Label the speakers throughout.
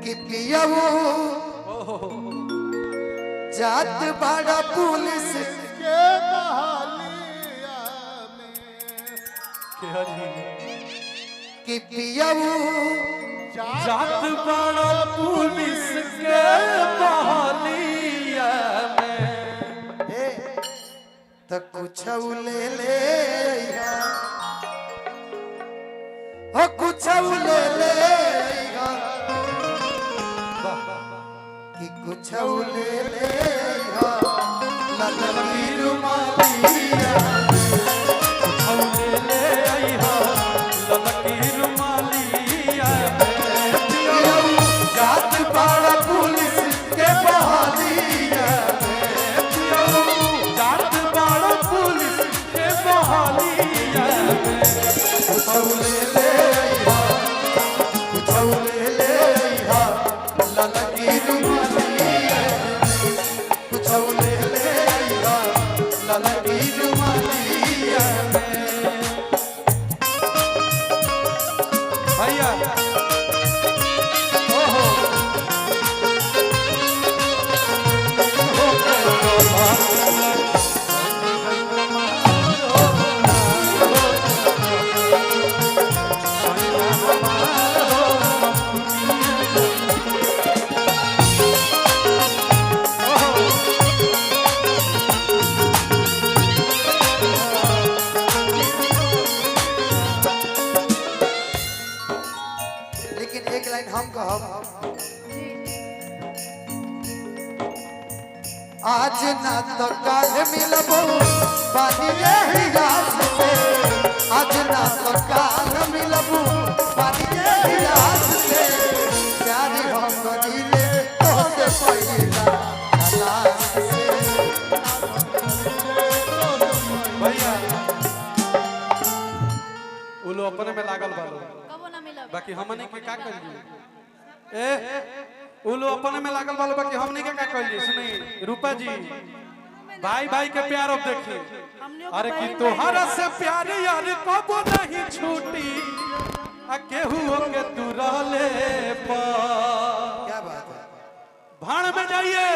Speaker 1: कि पियवो जात बड़ा पुलिस
Speaker 2: के बहालिया में
Speaker 1: कि पियवो
Speaker 3: जात बड़ा पुलिस के बहालिया में
Speaker 1: तो कुछ ले हो कुछ ले कि कुछ ले ललकी रुमालिया जात बड़ा पुलिस के बहालिया
Speaker 3: जात बड़ा पुलिस के बहालिया
Speaker 1: कुछ ले ललकी रुमालिया कुछ ले ललकी रुमालिया
Speaker 3: भैया ओहो
Speaker 1: लेकिन एक लाइन हम कहब आज ना तो काल मिलबो पानी यही रात से आज ना तो काल मिलबो पानी यही रात से प्यार हम करीले तो से पहिला तलाश से
Speaker 3: भैया उ लोग अपने में लागल बालो
Speaker 4: कबो ना मिलब
Speaker 3: बाकी हमने के का करिए ए उ लोग अपने में लागल बालो बाकी हमने के का करिए सुनी रूपा जी भाई भाई के प्यार अब देखिए अरे कि तोहरा से प्यार यार कबो नहीं छूटी आ केहू के तू रहले पा
Speaker 1: क्या बात है
Speaker 3: भाड़ में जाइए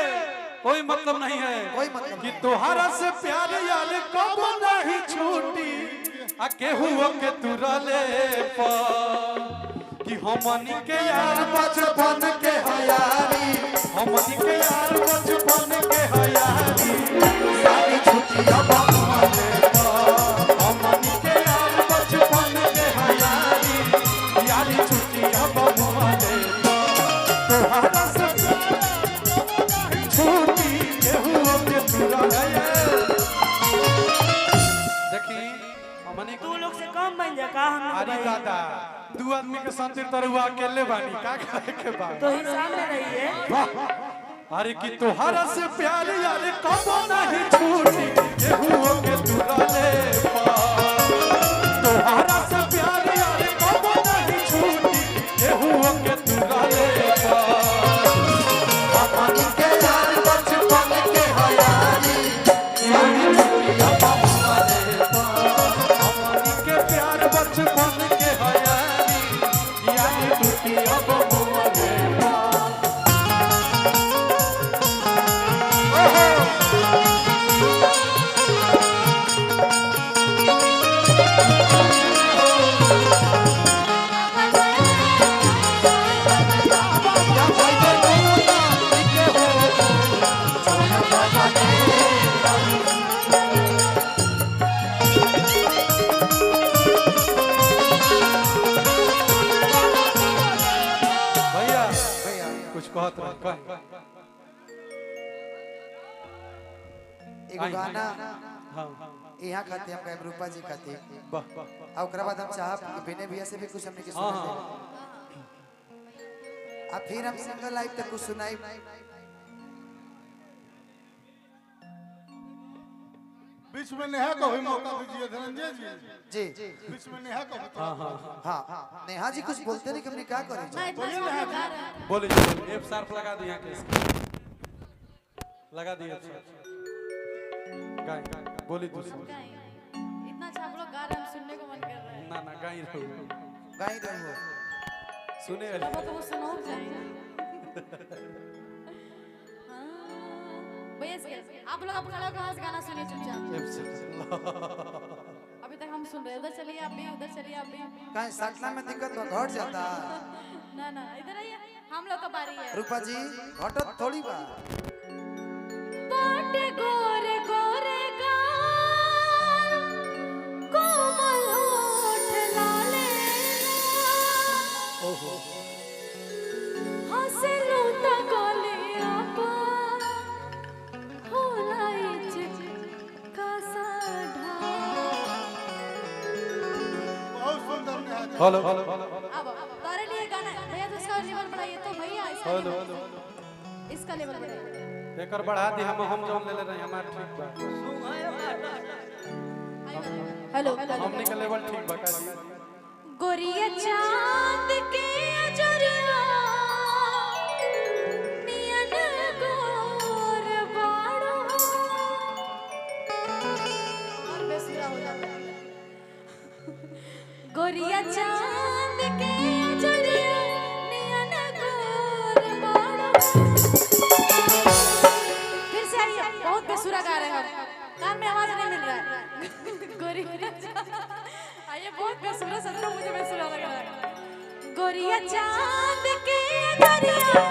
Speaker 3: कोई मतलब नहीं है
Speaker 1: कोई मतलब
Speaker 3: कि तोहरा से प्यार यार कबो नहीं छूटी आ केहू के तू रहले पा कि हमनी के यार
Speaker 1: बचपन के हयारी
Speaker 3: हमनी के यार बचपन के हयारी
Speaker 1: सारी छुट्टियां बाबूले
Speaker 3: हमनी के यार बचपन के हयारी यारी छुट्टियां बबुआ दे तोहरा से छूटी केहू के तू रहले देखी हमनी
Speaker 4: तू लोग से कम बन जा का हम
Speaker 3: अरे दादा दू आदमी के साथ तरुआ अकेले बानी का करे के बा
Speaker 4: तो ही सामने रहिए
Speaker 3: अरे कि तोहरा से प्यार यार कबो नहीं छूटी केहू के तू रहले पा तोहरा से प्यार यार कबो नहीं छूटी केहू के तू रहले पा
Speaker 1: हमनी के यार बचपन के हयारी सारी छुट्टियां बाबूले
Speaker 3: हमनी के प्यार बचपन के हयारी यार टूटी अब मुझे भैया कुछ कहत रह कह
Speaker 1: एगो गाना
Speaker 3: हां
Speaker 1: यहाँ खाते हम गायब रूपा जी खाते
Speaker 3: वाह वाह
Speaker 1: और ओकरा बाद हम चाहब कि बिने भैया से भी कुछ हमने के
Speaker 3: हां
Speaker 1: सुना
Speaker 3: हां
Speaker 1: अब फिर हम सिंगल लाइव तक कुछ सुनाई
Speaker 2: बीच में नेहा को भी मौका दीजिए धनंजय जी
Speaker 1: जी
Speaker 2: बीच में नेहा को
Speaker 3: हां हां
Speaker 1: हाँ नेहा जी कुछ बोलते नहीं कि हमने क्या करे
Speaker 4: मैं इतना सारा गा रहा है
Speaker 3: बोले एफ शार्प लगा दी यहां के लगा दी एफ शार्प गाय बोली तू
Speaker 4: इतना अच्छा आप लोग गा रहे हैं सुनने को मन कर रहा है
Speaker 3: ना ना गाई रहो
Speaker 1: गाई रहो
Speaker 3: सुने
Speaker 4: तो वो सुनो जाए भैया आप लोग अब खड़े होकर गाना सुनिए चुपचाप। अभी तक हम सुन रहे हैं, उधर चलिए आप भी, उधर चलिए आप भी।
Speaker 1: कहीं सटना में दिक्कत हो घट जाता।
Speaker 4: ना ना इधर आइए, हम लोग का बारी है।
Speaker 1: रूपा जी घटत थोड़ी बा।
Speaker 4: बाटे गोरे गोरे गाल, कोमल होठ लाले
Speaker 3: ओहो
Speaker 4: हंसे लूटा गलिया पर होला इच का साढ़ा।
Speaker 2: बहुत सुंदर नेहा जी।
Speaker 3: हेलो
Speaker 4: अब तारे लिए गाना भैया तो इसका लेवल बढ़ाइए तो भैया इसका लेवल बढ़ाइए।
Speaker 3: एकर बढ़ा दी, हम जौन ले रहे हमार ठीक बा।
Speaker 4: हेलो
Speaker 3: हमने का लेवल ठीक बा का जी।
Speaker 4: गोरिया चांद के अजरिया नियन गोर बाड़ो। और बेसुरा हो जाता है। गोरिया चांद के अजरिया नियन गोर बाड़ो। फिर से आइए, बहुत बेसुरा गा रहे हैं हम, कान में आवाज नहीं मिल रहा है। गोरिया आइए, बहुत बेसुरा, सच में मुझे बेसुरा लग रहा है। गोरिया चांद के दरिया